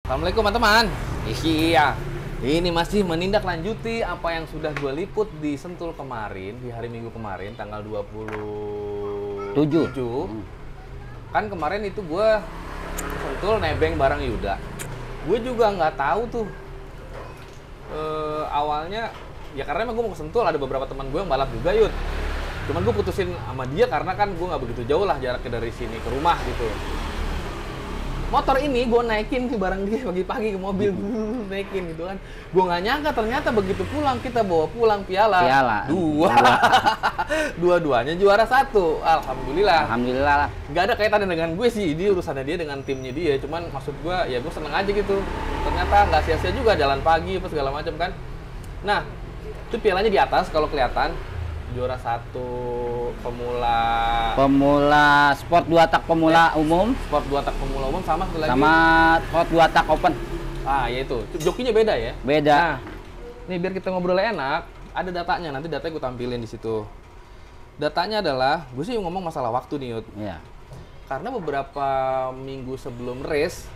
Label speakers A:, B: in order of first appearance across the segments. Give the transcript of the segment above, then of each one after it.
A: Assalamualaikum teman-teman. Iya, ini masih menindaklanjuti apa yang sudah gue liput di Sentul kemarin, di hari Minggu kemarin, tanggal 27. Kan kemarin itu gue Sentul nebeng bareng Yuda. Gue juga nggak tahu tuh awalnya, ya karena emang gue mau ke Sentul, ada beberapa teman gue yang balap juga Yud. Cuman gue putusin sama dia karena kan gue nggak begitu jauh lah jaraknya dari sini ke rumah gitu. Motor ini gue naikin ke barang dia pagi-pagi ke mobil, naikin gitu kan. Gue nggak nyangka ternyata begitu pulang kita bawa pulang piala. Dua-duanya juara satu. Alhamdulillah.
B: Alhamdulillah lah.
A: Nggak ada kaitannya dengan gue sih, ini urusannya dia dengan timnya dia. Cuman maksud gue, ya gue seneng aja gitu. Ternyata nggak sia-sia juga jalan pagi apa segala macam kan. Nah, itu pialanya di atas kalau kelihatan. Juara satu pemula
B: sport 2 tak pemula umum,
A: sport 2 tak pemula umum sama satu lagi
B: sama sport 2 tak open.
A: Ah, ya itu. Jokinya beda ya?
B: Beda.
A: Nah, nih biar kita ngobrol enak, ada datanya. Nanti datanya gue tampilin di situ. Datanya adalah, gue sih ngomong masalah waktu nih, Yud.
B: Iya.
A: Karena beberapa minggu sebelum race,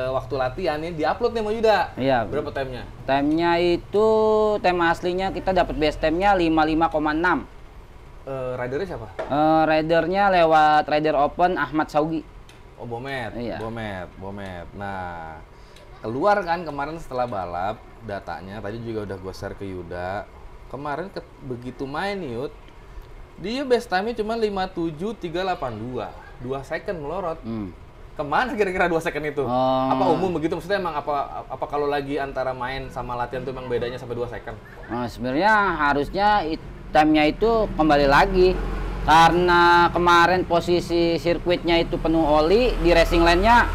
A: waktu latihan nih diupload nih sama Yuda.
B: Iya.
A: Berapa time-nya?
B: Time-nya itu, time aslinya kita dapat best time-nya 55,6.
A: Ridernya siapa?
B: Ridernya lewat Rider Open Ahmad Saugi.
A: Oh, Bomet.
B: Iya.
A: Bomet. Nah, keluar kan kemarin setelah balap datanya. Tadi juga udah gue share ke Yuda. Kemarin begitu main Yud, dia best time-nya cuma 57.382. 2 second melorot. Kemana kira-kira 2 second itu? Apa umum begitu? Maksudnya emang apa kalau lagi antara main sama latihan tuh emang bedanya sampai 2 second?
B: Sebenarnya harusnya time-nya itu kembali lagi. Karena kemarin posisi sirkuitnya itu penuh oli, di racing lane-nya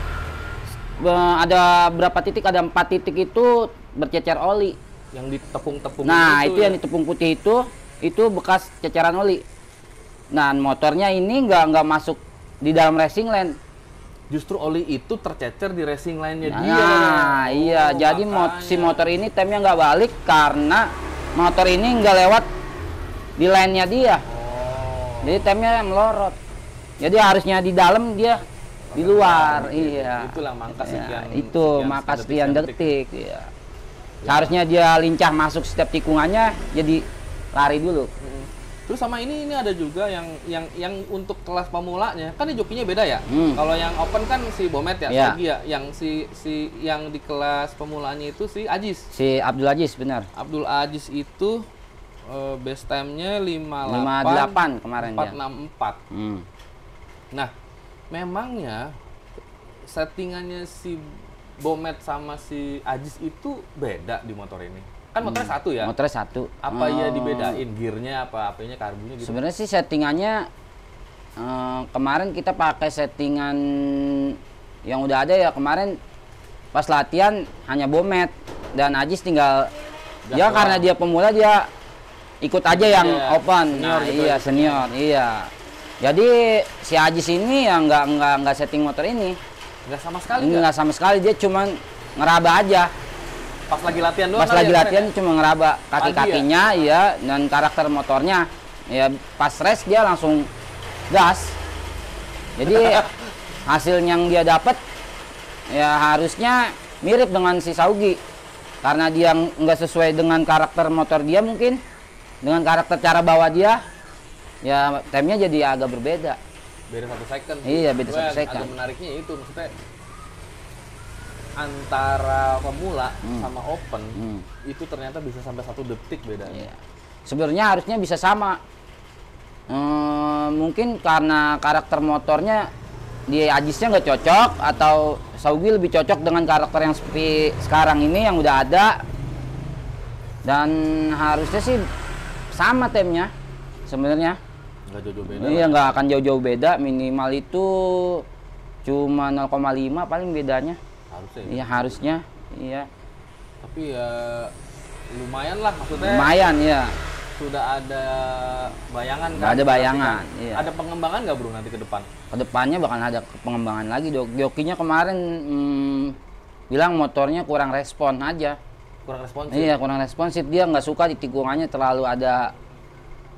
B: ada berapa titik? Ada 4 titik itu bercecer oli.
A: Yang ditepung-tepung
B: Nah, itu
A: ya?
B: yang ditepung putih itu bekas ceceran oli. Nah, motornya ini nggak masuk di dalam racing lane.
A: Justru oli itu tercecer di racing line-nya dia.
B: Nah, iya. Jadi si motor ini time-nya nggak balik karena motor ini nggak lewat di line-nya dia. Jadi time-nya melorot. Jadi harusnya di dalam, dia di luar. Iya.
A: Itulah mangka sekian.
B: Itu maka sekian detik. Iya. Seharusnya dia lincah masuk setiap tikungannya, jadi lari dulu.
A: Terus sama ini ada juga yang untuk kelas pemulanya kan jokinya beda ya. Kalau yang open kan si Bomet ya, Saugi ya. Yang yang di kelas pemulanya itu si Ajis.
B: Si Abdul Aziz, benar.
A: Abdul Aziz itu best time-nya
B: 58 kemarin
A: 464. Nah, memangnya settingannya si Bomet sama si Ajis itu beda di motor ini. Kan motornya satu ya?
B: Motornya satu.
A: Apa ya dibedain? Gearnya apa-apanya, karbunya gitu?
B: Sebenarnya sih settingannya kemarin kita pakai settingan yang udah ada ya. Kemarin pas latihan hanya Bomet dan Ajis tinggal dia karena dia pemula, dia ikut aja yang open.
A: Senior gitu.
B: Iya, senior. Iya. Jadi si Ajis ini ya nggak setting motor ini.
A: Nggak sama sekali?
B: Nggak sama sekali, dia cuman ngeraba aja.
A: Pas lagi latihan doang?
B: Pas lagi latihan cuma ngeraba kaki-kakinya ya, dan karakter motornya. Ya pas race dia langsung gas. Jadi hasil yang dia dapat ya harusnya mirip dengan si Saugi. Karena dia nggak sesuai dengan karakter motor dia mungkin. Dengan karakter cara bawa dia, ya time-nya jadi agak berbeda.
A: Beda 1 second.
B: Iya, beda 1 second.
A: Agak menariknya itu, maksudnya antara pemula sama open itu ternyata bisa sampai 1 detik bedanya.
B: Iya. Sebenarnya harusnya bisa sama. Mungkin karena karakter motornya di Ajisnya nggak cocok, atau Saugi lebih cocok dengan karakter yang seperti sekarang ini yang udah ada. Dan harusnya sih sama timnya sebenarnya.
A: Nggak jauh-jauh beda.
B: Iya, nggak akan jauh-jauh beda. Minimal itu cuma 0,5 paling bedanya.
A: Harusnya.
B: Iya, harusnya. Iya.
A: Tapi ya lumayan lah, maksudnya.
B: Lumayan ya.
A: Sudah ada bayangan kan?
B: Ada bayangan. Iya.
A: Ada pengembangan nggak bro nanti ke depan?
B: Kedepannya bakal ada pengembangan lagi. Jokinya kemarin bilang motornya kurang respon aja.
A: Kurang responsif?
B: Iya, kurang responsif. Dia nggak suka di tikungannya terlalu ada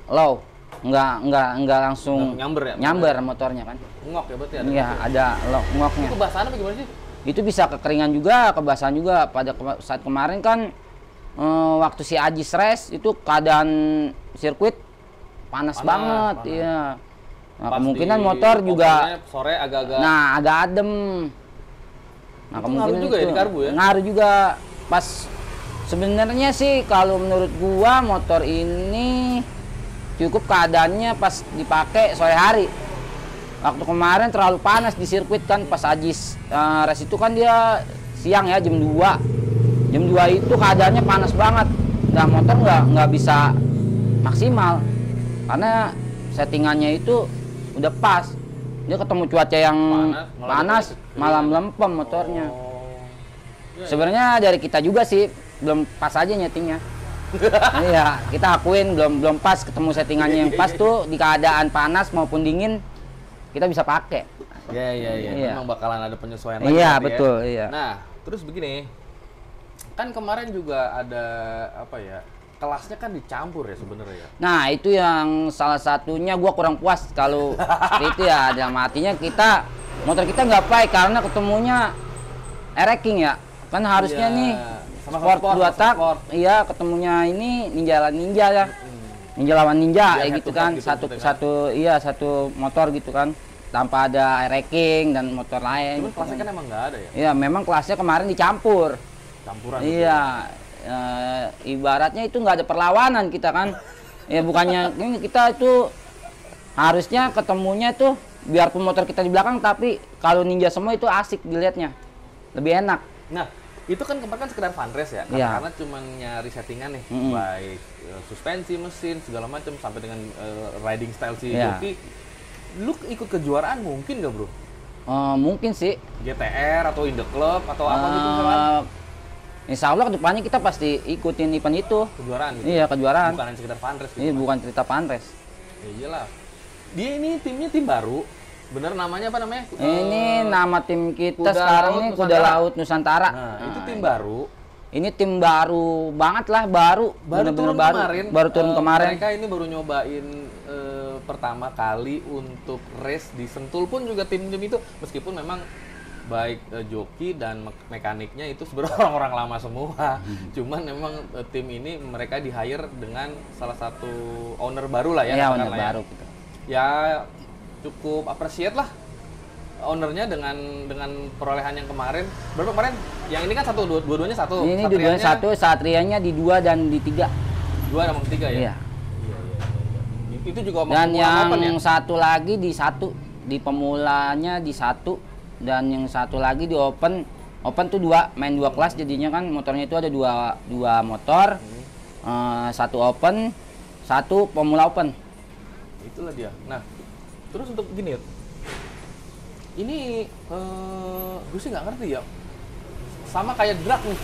B: low. Nggak langsung
A: nyamber ya?
B: Nyamber motornya kan.
A: Ngok ya berarti ada?
B: Iya, ada ngoknya.
A: Itu bahasannya apa gimana sih?
B: itu bisa kekeringan juga, kebasahan juga. Pada saat kemarin kan waktu si Ajis race itu keadaan sirkuit panas banget,
A: panas.
B: iya. Nah,
A: Pas
B: kemungkinan
A: di
B: motor juga
A: sore agak-agak.
B: nah agak adem. Nah,
A: Itu ngaruh juga ya di karbu ya?
B: Ngaruh juga. Pas sebenarnya sih kalau menurut gua motor ini cukup keadaannya pas dipakai sore hari. Waktu kemarin terlalu panas di sirkuit kan pas Ajis race itu kan dia siang ya jam 2. Jam 2 itu keadaannya panas banget. Nah, motor nggak bisa maksimal karena settingannya itu udah pas. Dia ketemu cuaca yang panas malah melempem motornya. Sebenarnya dari kita juga sih belum pas aja nyetingnya. Iya, kita akuin belum pas ketemu settingannya yang pas tuh di keadaan panas maupun dingin kita bisa pakai.
A: Iya. Memang bakalan ada penyesuaian lagi.
B: Iya, betul, iya.
A: Nah, terus begini. Kan kemarin juga ada apa ya? Kelasnya kan dicampur ya sebenarnya ya.
B: Nah, itu yang salah satunya gua kurang puas kalau seperti itu ya. Dalam artinya motor kita nggak baik karena ketemunya ereking ya. Kan harusnya nih sport 2 tak. Iya, ketemunya ini ninja ya. Ninja lawan ninja kayak gitu kan. Satu motor gitu kan. Tanpa ada ereking dan motor lain.
A: Cuman kelasnya kan emang nggak ada ya?
B: Iya, memang kelasnya kemarin dicampur.
A: Campuran.
B: Iya. Ibaratnya itu nggak ada perlawanan kita kan. Ya bukannya ini kita itu harusnya ketemunya tuh biarpun motor kita di belakang tapi kalau ninja semua itu asik dilihatnya. Lebih enak.
A: Nah, itu kan kemarin kan sekedar fun race ya,
B: Iya.
A: karena cuma nyari settingan nih, baik suspensi, mesin, segala macam sampai dengan riding style si
B: Iya.
A: joki. Lu ikut kejuaraan mungkin nggak bro?
B: Mungkin sih.
A: GTR atau in the club atau apa gitu misalkan?
B: Insya Allah kedepannya kita pasti ikutin event itu.
A: Kejuaraan gitu?
B: Iya, kejuaraan.
A: Bukan hanya sekedar fun race gitu?
B: Ini bukan cerita panres.
A: Ya iyalah. Dia ini timnya tim baru. Bener namanya apa namanya?
B: Ini nama tim kita
A: Kuda
B: sekarang
A: Laut
B: ini Kuda
A: Nusantara.
B: Laut Nusantara.
A: Nah, itu tim baru.
B: Ini tim baru banget lah, baru
A: Turun
B: baru.
A: kemarin.
B: Baru turun kemarin.
A: Mereka ini baru nyobain pertama kali untuk race di Sentul pun juga tim-tim itu meskipun memang baik joki dan mekaniknya itu sebenarnya orang-orang lama semua. Cuman memang tim ini mereka di hire dengan salah satu owner baru lah ya.
B: Iya,
A: katakanlah
B: owner
A: ya.
B: baru gitu.
A: Ya cukup appreciate lah ownernya dengan perolehan yang kemarin. Berapa kemarin? Yang ini kan dua-duanya satu.
B: Ini dua-duanya satu, Satrianya di 2 dan di 3.
A: 2 sama 3 ya?
B: Iya.
A: Itu juga
B: Dan yang
A: open, ya?
B: satu lagi di 1, di pemulanya di 1 dan yang satu lagi di open. Open tuh 2, main 2 kelas jadinya kan motornya itu ada dua motor. Satu open, satu pemula open.
A: Itulah dia. Nah, terus untuk gini, ini gue sih nggak ngerti ya. Sama kayak drag nih.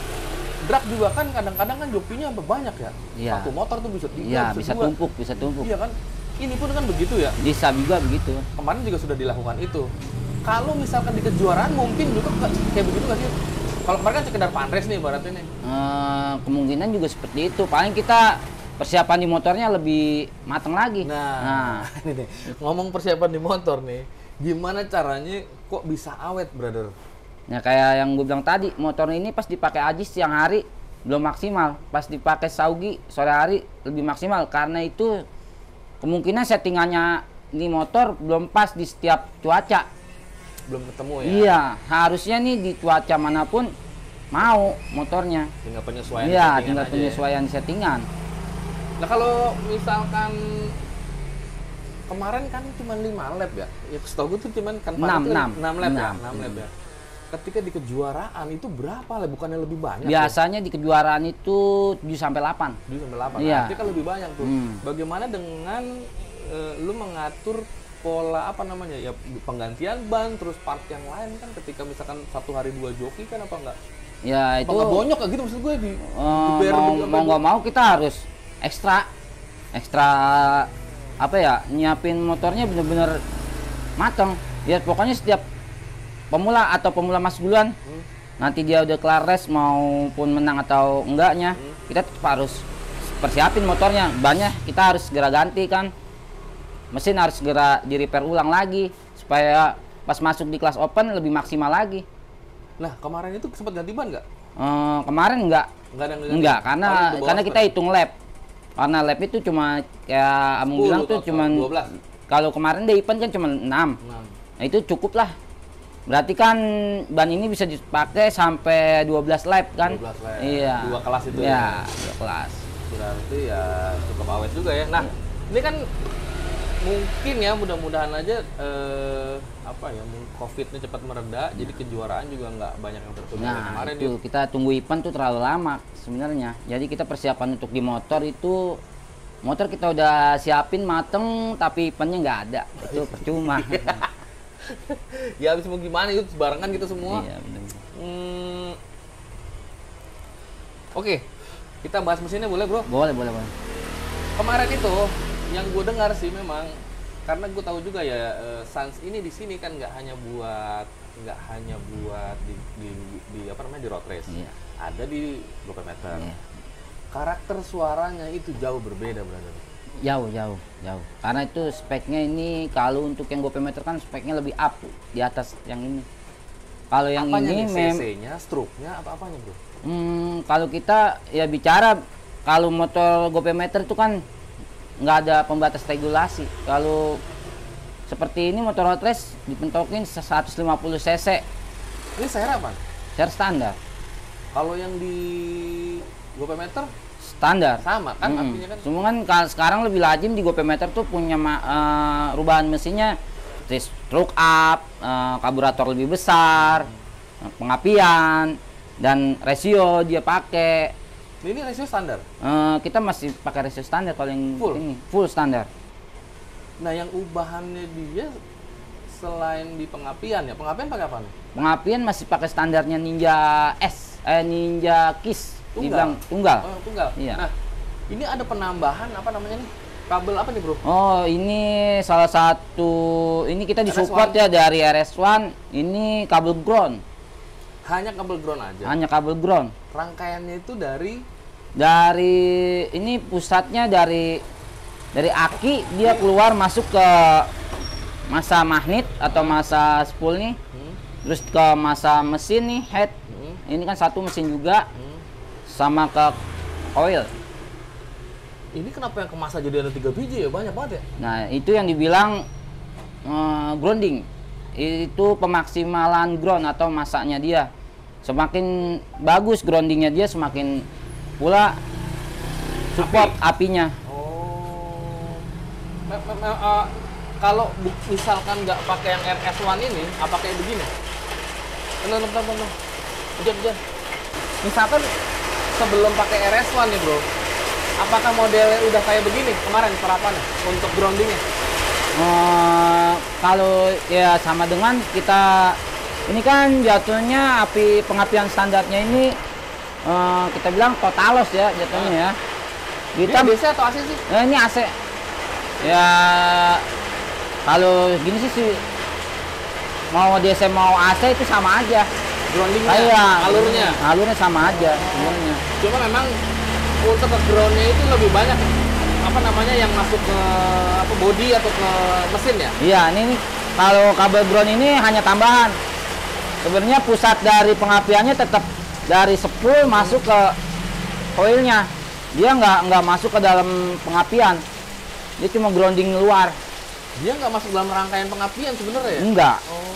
A: Drag juga kan kadang-kadang kan jokinya banyak ya.
B: Iya.
A: Satu motor tuh bisa 3,
B: Iya, bisa
A: dua.
B: bisa tumpuk.
A: Iya kan? Ini pun kan begitu ya.
B: Bisa juga begitu.
A: Kemarin juga sudah dilakukan itu. Kalau misalkan di kejuaraan mungkin juga kayak begitu nggak sih? Kalau kemarin kan sekedar fun race nih ibaratnya nih.
B: Kemungkinan juga seperti itu. Paling kita persiapan di motornya lebih matang lagi.
A: Nah, ini nih, ngomong persiapan di motor nih, gimana caranya kok bisa awet, brother?
B: Nah, kayak yang gue bilang tadi, motor ini pas dipakai Ajis siang hari belum maksimal, pas dipakai Saugi sore hari lebih maksimal karena itu kemungkinan settingannya ini motor belum pas di setiap cuaca.
A: Belum ketemu ya?
B: Iya, harusnya nih di cuaca manapun mau motornya.
A: Tinggal penyesuaian.
B: Iya,
A: settingan
B: tinggal
A: aja
B: penyesuaian settingan.
A: Nah kalau misalkan kemarin kan cuma 5 lap ya? Ya setahu gue tuh cuma kan
B: 6
A: lap ya? 6
B: 6.
A: lap ya? Ketika di kejuaraan itu berapa lap? Bukannya lebih banyak?
B: Biasanya di kejuaraan itu 7-8.
A: 7-8?
B: Iya.
A: Artinya kan lebih banyak tuh. Bagaimana dengan lu mengatur pola apa namanya ya penggantian ban terus part yang lain kan ketika misalkan 1 hari 2 joki kan apa enggak?
B: Ya itu
A: Apa nggak bonyok kayak gitu maksud gue di
B: mau nggak mau kita harus ekstra apa ya nyiapin motornya bener-bener mateng ya pokoknya setiap pemula atau pemula mas duluan nanti dia udah kelar race maupun menang atau enggaknya kita tetap harus persiapin motornya bannya kita harus segera ganti kan mesin harus segera di repair ulang lagi supaya pas masuk di kelas open lebih maksimal lagi.
A: Nah, kemarin itu sempat ganti ban nggak?
B: Kemarin enggak.
A: Nggak ada ganti.
B: Enggak,
A: Paling di bawah
B: karena kita
A: spek.
B: hitung lap. Karena lap itu cuma kayak abang
A: 10
B: bilang tuh
A: total,
B: cuman
A: 12.
B: kalau kemarin di event kan cuma 6.
A: 6.
B: Nah, itu cukup lah. Berarti kan ban ini bisa dipakai sampai 12 lap kan?
A: 12 lap.
B: Iya.
A: 2 kelas itu
B: ya.
A: ya.
B: 2 kelas.
A: Berarti ya cukup awet juga ya. Nah, ini kan mungkin ya mudah-mudahan aja COVID-nya cepat mereda, jadi kejuaraan juga nggak banyak yang tertunda.
B: Nah,
A: Kemarin
B: itu kita tunggu event tuh terlalu lama sebenarnya. Jadi kita persiapan untuk di motor itu motor kita udah siapin mateng tapi eventnya nggak ada. Itu percuma.
A: ya habis mau gimana itu barengan kita semua.
B: Iya, benar.
A: Oke, kita bahas mesinnya boleh bro?
B: Boleh.
A: Kemarin itu yang gue dengar sih memang karena gue tahu juga ya Sans ini di sini kan nggak hanya buat di apa namanya di road race,
B: Iya.
A: ada di GoPemeter.
B: Iya.
A: Karakter suaranya itu jauh berbeda brother.
B: Jauh. Karena itu speknya ini kalau untuk yang GoPemeter kan speknya lebih up di atas yang ini. Kalau yang
A: Apanya
B: ini
A: nih? CC-nya, stroke-nya, apa-apanya bro?
B: kalau kita ya bicara kalau motor GoPemeter itu kan nggak ada pembatas regulasi. Kalau seperti ini motor road race dipentokin 150 cc.
A: Ini share apa?
B: Share standar.
A: Kalau yang di GoPemeter
B: Standar.
A: sama kan artinya kan?
B: Cuma kan sekarang lebih lazim di GoPemeter tuh punya rubahan mesinnya seperti stroke up, karburator lebih besar, pengapian, dan rasio dia pakai.
A: Ini rasio standar.
B: Kita masih pakai rasio standar kalau yang
A: Full?
B: ini full standar.
A: Nah yang ubahannya dia selain di pengapian ya, pengapian pakai apa nih?
B: Pengapian masih pakai standarnya Ninja Ninja Kiss. Dibilang tunggal.
A: Oh, tunggal.
B: Iya.
A: Nah, ini ada penambahan apa namanya nih? Kabel apa nih, Bro?
B: Oh, ini salah satu ini kita disupport
A: RS1.
B: ya dari RS1. Ini kabel ground.
A: Hanya kabel ground aja.
B: Hanya kabel ground.
A: Rangkaiannya itu dari
B: Ini pusatnya dari aki dia keluar masuk ke masa magnet atau masa spool nih. Terus ke masa mesin nih head. Ini kan satu mesin juga. Sama ke oil.
A: Ini kenapa yang kemas aja dia ada 3 biji ya? Banyak banget ya?
B: Nah, itu yang dibilang grounding. Itu pemaksimalan ground atau masaknya dia. Semakin bagus groundingnya dia, semakin pula support apinya.
A: Oh. Kalau misalkan nggak pakai yang RS1 ini, apa kayak begini? Bentar. Hujan. Misalkan sebelum pakai RS1 nih bro, apakah modelnya udah kayak begini kemarin serapannya untuk groundingnya?
B: Kalau ya sama dengan kita ini kan jatuhnya api pengapian standarnya ini kita bilang totalos ya jatuhnya ya. Kita
A: DC atau AC sih?
B: ini AC. Ya kalau gini sih mau DC mau AC itu sama aja.
A: Groundingnya,
B: alurnya sama aja sebenarnya.
A: Cuma memang untuk ke groundnya itu lebih banyak apa namanya yang masuk ke apa body atau ke mesin ya?
B: Iya, ini kalau kabel ground ini hanya tambahan. Sebenarnya pusat dari pengapiannya tetap dari spool masuk ke coilnya. Dia nggak masuk ke dalam pengapian. Dia cuma grounding luar.
A: Dia nggak masuk dalam rangkaian pengapian sebenarnya ya?
B: Enggak.
A: Oh.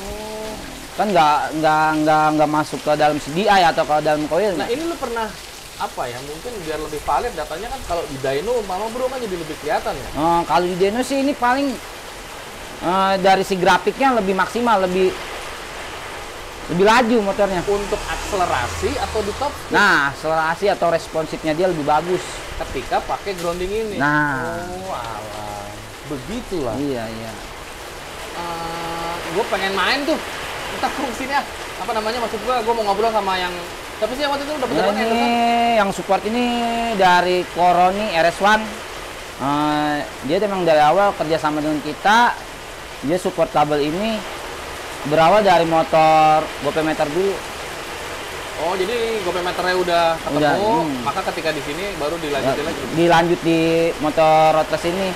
B: Kan nggak masuk ke dalam CDI atau ke dalam coil.
A: Nah ini lu pernah apa ya mungkin biar lebih valid datanya kan kalau di dyno mama bro kan jadi lebih kelihatan ya.
B: Kalau di dyno sih ini paling dari si grafiknya lebih maksimal, lebih laju motornya.
A: Untuk akselerasi atau di top speed?
B: Nah, akselerasi atau responsifnya dia lebih bagus
A: ketika pakai grounding ini.
B: Nah.
A: Oh alah, begitulah.
B: Iya.
A: Gue pengen main tuh. Kita fungsinya apa namanya maksud gue mau ngobrol sama yang tapi sih waktu itu udah
B: ya, ini yang support ini dari Koroni RS1. Dia memang dari awal kerja sama dengan kita. Dia support kabel ini berawal dari motor GoPemeter dulu.
A: Oh jadi GoPemeternya udah ketemu, maka ketika di sini baru dilanjutin lagi.
B: Dilanjut di motor road race ini.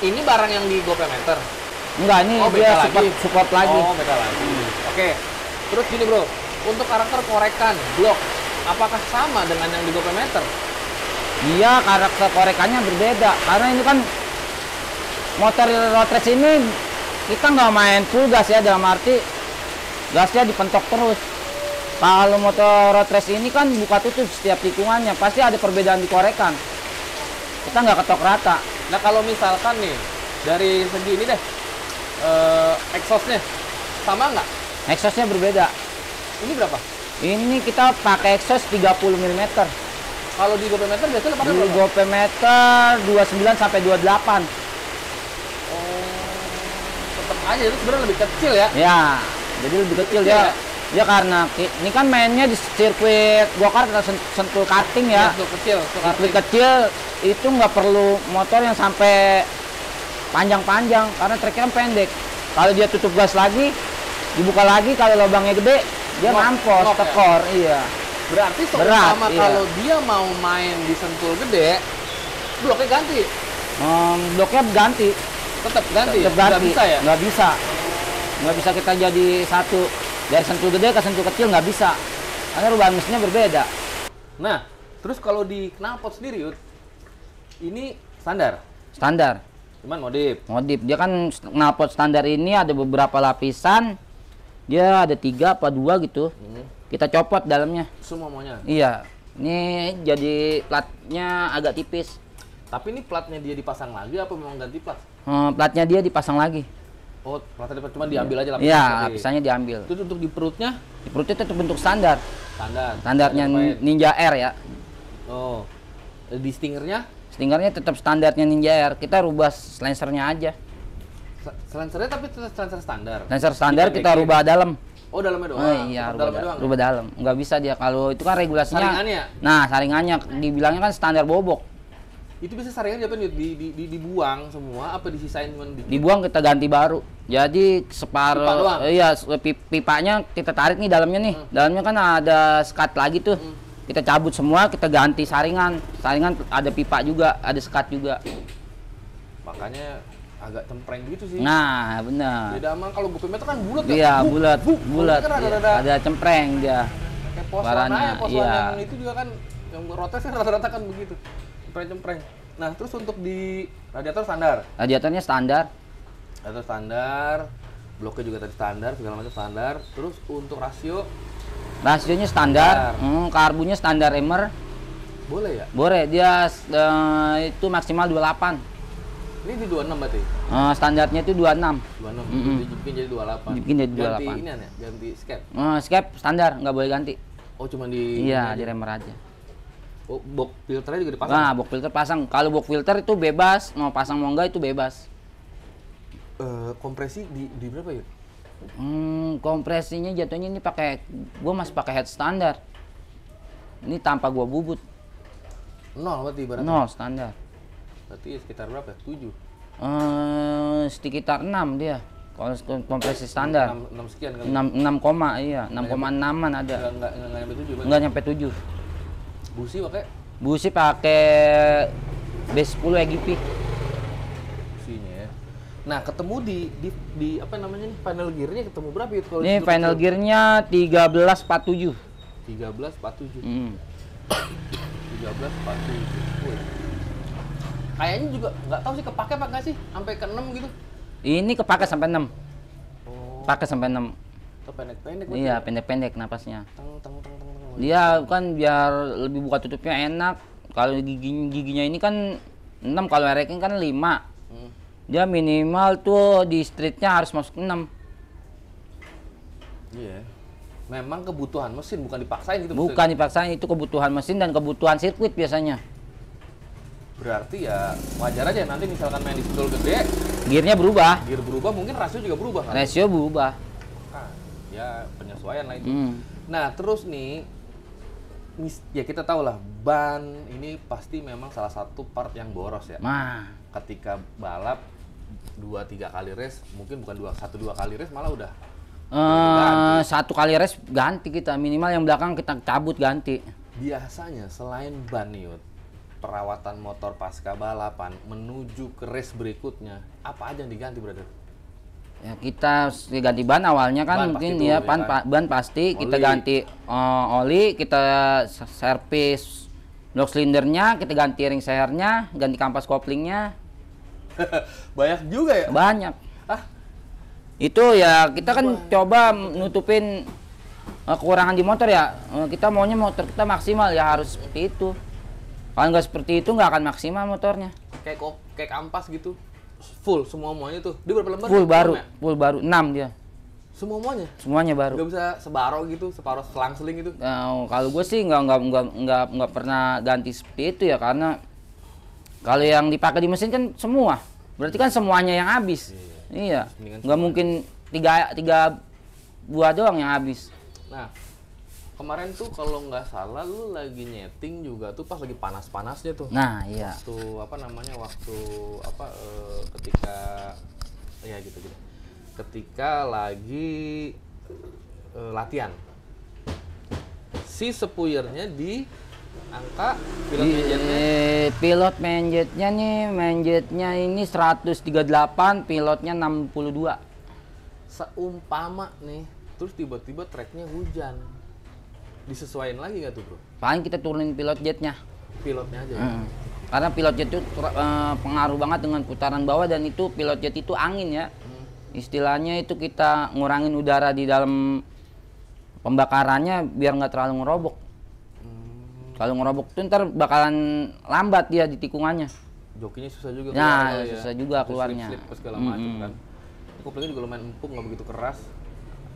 A: Ini barang yang di GoPemeter.
B: Enggak, ini dia support lagi.
A: Oh, beda lagi. Oke. Terus gini, Bro. untuk karakter korekan blok, apakah sama dengan yang di Gopemeter?
B: Dia karakter korekannya berbeda karena ini kan motor road race ini kita nggak main full gas ya, dalam arti gasnya dipentok terus. Kalau motor road race ini kan buka tutup setiap tikungannya, pasti ada perbedaan di korekan. Kita nggak ketok rata.
A: Nah kalau misalkan nih dari segi ini deh, exhaustnya sama nggak?
B: Exhaustnya berbeda.
A: Ini berapa?
B: Ini kita pakai exhaust 30 mm.
A: Kalau di Gopemeter biasanya pakai
B: Di
A: berapa?
B: Gopemeter 29 sampai 28.
A: Oh, tetap aja itu sebenarnya lebih kecil ya.
B: Ya, jadi lebih kecil
A: Kecil
B: ya.
A: ya?
B: Ya karena ini kan mainnya di sirkuit go-kart atau sentul karting ya.
A: Untuk kecil, untuk
B: Sirkuit kecil itu nggak perlu motor yang sampai panjang-panjang karena treknya kan pendek. Kalau dia tutup gas lagi, dibuka lagi, kalau lubangnya gede, dia
A: Ngok,
B: mampos,
A: ngok ya?
B: tekor, iya.
A: Berarti
B: Berat,
A: seumpama
B: iya.
A: kalau dia mau main di Sentul gede, bloknya ganti,
B: Bloknya ganti,
A: tetap ganti.
B: tetap
A: Nggak
B: ganti.
A: bisa ya?
B: Nggak bisa kita jadi satu dari sentul gede ke sentul kecil, nggak bisa. Karena rubahan mesinnya berbeda.
A: Nah, terus kalau di knalpot sendiri, Yud, ini standar,
B: Standar.
A: cuman modif.
B: Modif, dia kan knalpot standar ini ada beberapa lapisan, dia ada 3 apa 2 gitu. Kita copot dalamnya.
A: Semua maunya.
B: Iya, ini jadi platnya agak tipis.
A: Tapi ini platnya dia dipasang lagi apa memang ganti plat?
B: Platnya dia dipasang lagi.
A: Oh, platnya cuma diambil aja lapisan.
B: Iya,
A: tadi.
B: lapisannya diambil.
A: Terus untuk di perutnya
B: Di perutnya tetap bentuk standar.
A: standar.
B: Standarnya
A: Diapain?
B: Ninja R ya.
A: Oh, di stingernya,
B: Stingernya tetap standarnya Ninja R. Kita rubah silencernya aja.
A: silencernya tapi tetap silencer standar.
B: Silencer standar kita
A: Dipendekin.
B: rubah dalam.
A: Oh, dalamnya doang.
B: Oh iya,
A: Tetap dalamnya doang.
B: rubah dalam. Nggak bisa dia kalau itu kan regulasinya.
A: Saringannya?
B: Nah, saringannya dibilangnya kan standar bobok.
A: Itu bisa saringan diapain, Yud? Dibuang semua apa disisain cuma di
B: Dibuang kita ganti baru. Jadi
A: Pipa
B: separuh
A: doang?
B: iya pipanya kita tarik nih dalamnya nih. Dalamnya kan ada sekat lagi tuh. Kita cabut semua, kita ganti saringan. Saringan ada pipa juga, ada sekat juga.
A: Makanya agak cempreng gitu sih.
B: Nah, benar.
A: Beda sama kalau Gopemeter kan bulat ya.
B: Iya, bulat, bulat.
A: Kan
B: Iya,
A: rada-rada
B: ada cempreng dia.
A: kayak pos
B: Warnanya,
A: warnanya, pos
B: iya.
A: yang itu juga kan yang rotes kan rata-rata kan begitu. Cempreng-cempreng. Nah, terus untuk di radiator standar.
B: Radiatornya standar.
A: Radiator standar, bloknya juga tadi standar, segala macam standar. Terus untuk rasio
B: Rasionya standar. Karbunya standar Emmer.
A: boleh ya?
B: Boleh, dia itu maksimal 28.
A: Ini di 26 berarti.
B: Standarnya itu 26.
A: 26.
B: Mm-mm.
A: Dibikin jadi 28.
B: Dibikin jadi 28.
A: Ganti ini ya, ganti skep.
B: Skep standar, nggak boleh ganti.
A: Oh, cuma di
B: Iya,
A: ini
B: di
A: aja.
B: remer aja.
A: Oh, box filternya juga dipasang.
B: Nah, box filter pasang. Kalau box filter itu bebas, mau pasang mau enggak itu bebas.
A: Kompresi di berapa ya?
B: Kompresinya jatuhnya ini pakai, gua masih pakai head standar. Ini tanpa gua bubut.
A: 0 berarti ibaratnya.
B: 0 standar.
A: Berarti sekitar berapa? 7.
B: Sekitar 6 dia. Kalau kompresi standar.
A: 6 sekian kali.
B: 6 koma, iya, 6,6-an ada.
A: Enggak nyampe 7 berarti.
B: Enggak nyampe 7.
A: Busi pakai
B: Busi pakai B10 EGP.
A: businya ya. Nah, ketemu di apa namanya nih? Final gearnya ketemu berapa ya kalau
B: Ini
A: itu
B: final
A: kecil?
B: gearnya 1347.
A: 1347.
B: Hmm.
A: 1347. Wih. Kayaknya juga nggak tahu sih kepake apa nggak sih sampai ke 6 gitu.
B: Ini kepake sampai 6.
A: Oh,
B: Pakai sampai 6.
A: atau pendek-pendek berarti
B: Iya,
A: ya?
B: pendek-pendek napasnya.
A: Teng.
B: Dia kan biar lebih buka tutupnya enak. Kalau giginya ini kan 6, kalau ranking kan 5.
A: Hmm.
B: Dia minimal tuh di streetnya harus masuk 6.
A: Iya. Memang kebutuhan mesin bukan dipaksain gitu.
B: Bukan dipaksain, itu kebutuhan mesin dan kebutuhan sirkuit biasanya.
A: Berarti ya wajar aja nanti misalkan main di spidol gede,
B: Gearnya berubah,
A: gear berubah, mungkin rasio juga berubah kan?
B: ratio berubah.
A: Ah, ya penyesuaian lah itu.
B: Hmm.
A: Nah, terus nih ya kita tahu lah ban ini pasti memang salah satu part yang boros ya.
B: Nah,
A: Ketika balap 2-3 kali race, mungkin bukan 1-2 kali race malah udah ganti.
B: 1 kali race ganti kita, minimal yang belakang kita cabut ganti.
A: Biasanya selain ban nih, Yud, perawatan motor pasca balapan menuju ke race berikutnya, apa aja yang diganti, brother?
B: Ya kita ganti ban awalnya kan
A: Ban
B: mungkin
A: pasti
B: ya
A: tuh, ya kan?
B: ban pasti kita
A: Oli.
B: ganti oli, kita servis blok silindernya, kita ganti ring sehernya, ganti kampas koplingnya,
A: Banyak juga ya?
B: banyak.
A: Ah,
B: Itu ya kita kan coba nutupin kekurangan di motor ya. Kita maunya motor kita maksimal ya harus seperti itu. Kalau nggak seperti itu nggak akan maksimal motornya.
A: kayak kampas gitu. Full semuanya tuh. Dia berapa lembar?
B: Full
A: sih?
B: baru,
A: 6 ya?
B: full baru 6 dia.
A: Semuanya.
B: Semuanya baru.
A: Gak bisa sebaro gitu, separuh selang-seling gitu.
B: Kalau gue sih nggak pernah ganti seperti itu ya, karena kalau yang dipakai di mesin kan semua, berarti kan semuanya yang habis. Iya,
A: Mendingan
B: nggak mungkin tiga buah doang yang habis.
A: Nah, kemarin tuh kalau nggak salah lu lagi nyeting juga tuh pas lagi panas-panasnya tuh.
B: Nah iya,
A: Waktu apa namanya? Waktu apa ketika ya gitu. Ketika lagi latihan. Si sepuyernya di angka pilot enginenya
B: pilot manjetnya ini 138, pilotnya 62.
A: seumpama nih, terus tiba-tiba treknya hujan. Disesuaiin lagi nggak tuh, Bro?
B: Paling kita turunin pilot jetnya.
A: Pilotnya aja ya.
B: Karena pilot jet itu pengaruh banget dengan putaran bawah, dan itu pilot jet itu angin ya. Istilahnya itu kita ngurangin udara di dalam pembakarannya biar nggak terlalu ngerobok. Kalau ngerobok tuh ntar bakalan lambat dia di tikungannya.
A: Jokinya susah juga
B: Nah,
A: keluar,
B: susah juga keluarnya.
A: Slip segala macam kan. Koplingnya juga lumayan empuk, nggak begitu keras.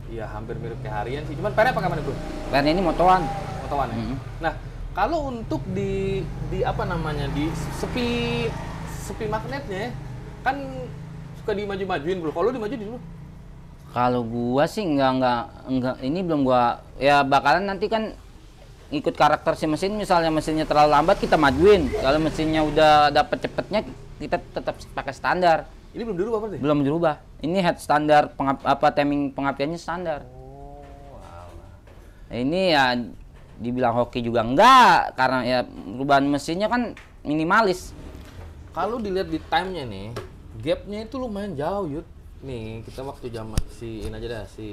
A: Ya hampir mirip kayak harian sih. Cuman pernya pakai mana, Bro?
B: Pernya ini motoan.
A: Motowan ya. Nah, kalau untuk di apa namanya? Di sepi magnetnya kan suka dimaju-majuin, Bro. Kalau dimajuin dulu.
B: Kalau gua sih enggak, ini belum gua, ya bakalan nanti kan ikut karakter si mesin. Misalnya mesinnya terlalu lambat kita majuin, kalau mesinnya udah dapet cepetnya kita tetap pakai standar.
A: Ini belum dirubah berarti?
B: Belum dirubah, ini head standar, timing pengapiannya standar.
A: Oh, alah.
B: Ini ya dibilang hoki juga enggak, karena ya perubahan mesinnya kan minimalis.
A: Kalau dilihat di time-nya nih, gap-nya itu lumayan jauh, Yud. Nih, kita waktu zaman si ini aja dah, si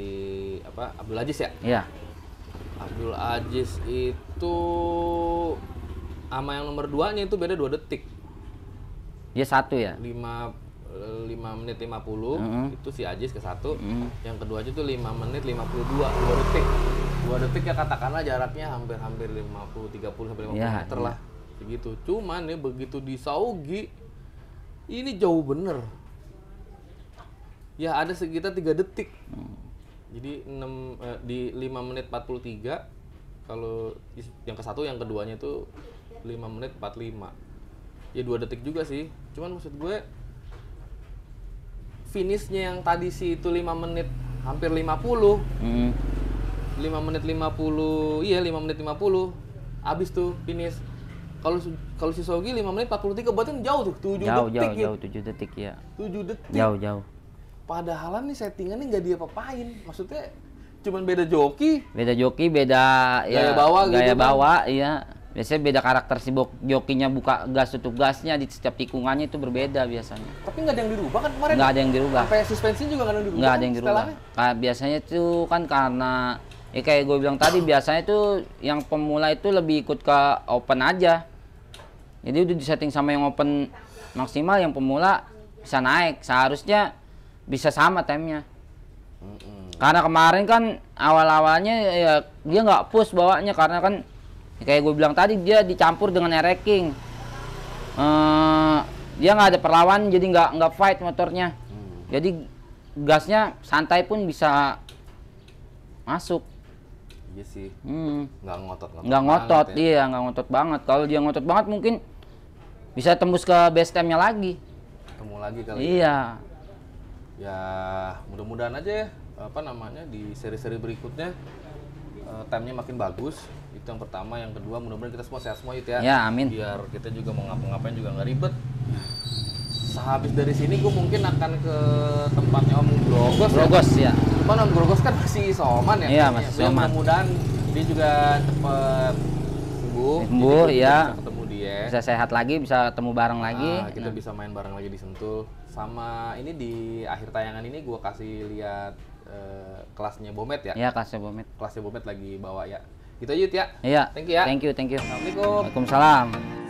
A: apa? Abdul Aziz ya?
B: Iya.
A: Abdul Aziz itu sama yang nomor 2-nya itu beda 2 detik.
B: Dia satu ya.
A: 5 menit 50 itu si Aziz ke 1. Yang keduanya tuh 5 menit 52, 2 detik. 2 detik ya katakanlah jaraknya hampir 30 sampai 50
B: Ya,
A: meter lah. Begitu. Cuman ya begitu di Saugi ini jauh bener. Ya ada sekitar 3 detik. Jadi di 5 menit 43, kalau yang ke 1 yang keduanya itu 5 menit 45. Ya 2 detik juga sih. Cuman maksud gue finishnya yang tadi sih itu 5 menit hampir 50. 5 menit 50, iya 5 menit 50. Habis tuh finish. Kalau si Sogi 5 menit 43 berarti jauh tuh, 7 detik.
B: Jauh 7 detik ya.
A: 7 detik.
B: Jauh.
A: Padahal nih settingannya nggak dia apa-apain. Maksudnya cuman beda joki.
B: Beda joki, beda
A: Gaya bawa gitu
B: gaya
A: kan.
B: bawa, iya. Biasanya beda karakter si jokinya, buka gas tutup gasnya di setiap tikungannya itu berbeda biasanya.
A: Tapi nggak ada yang dirubah kan kemarin?
B: Nggak ada yang dirubah.
A: Sampai suspensi juga nggak ada yang dirubah.
B: Nggak ada
A: kan
B: yang dirubah.
A: setelannya?
B: Kayak biasanya itu kan karena ya kayak gue bilang tadi, biasanya itu yang pemula itu lebih ikut ke open aja. Jadi udah disetting sama yang open maksimal, yang pemula bisa naik. Seharusnya bisa sama time-nya. Karena kemarin kan awal-awalnya ya dia nggak push bawanya, karena kan ya kayak gue bilang tadi dia dicampur dengan air racking. Dia nggak ada perlawanan, jadi nggak fight motornya. Jadi gasnya santai pun bisa masuk.
A: Iya sih. Nggak ngotot.
B: Nggak ngotot,
A: banget ya.
B: iya nggak ngotot banget. Kalau dia ngotot banget mungkin bisa tembus ke base time-nya lagi.
A: Ketemu lagi kali.
B: Iya.
A: Ya mudah-mudahan aja ya, apa namanya, di seri-seri berikutnya time-nya makin bagus. Itu yang pertama. Yang kedua, mudah-mudahan kita semua sehat semua ya.
B: Ya, amin.
A: Biar kita juga mau ngapa-ngapain juga nggak ribet. Sehabis dari sini gue mungkin akan ke tempatnya Om Grogos.
B: Grogos ya.
A: Cuman Om Grogos kan masih isoman ya.
B: Iya,
A: katanya.
B: masih
A: Biar
B: isoman.
A: Mudah-mudahan dia juga cepet sembuh.
B: Sembuh,
A: Jadi
B: ya.
A: bisa ketemu dia. ya.
B: Bisa sehat lagi, bisa ketemu bareng lagi.
A: Kita bisa main bareng lagi di Sentul. Sama ini di akhir tayangan ini gua kasih lihat kelasnya Bomet ya.
B: Iya, kelasnya Bomet.
A: Kelasnya Bomet lagi bawa ya. Gitu aja Yud ya.
B: Iya.
A: Thank you ya.
B: Thank you.
A: Assalamualaikum.
B: Waalaikumsalam.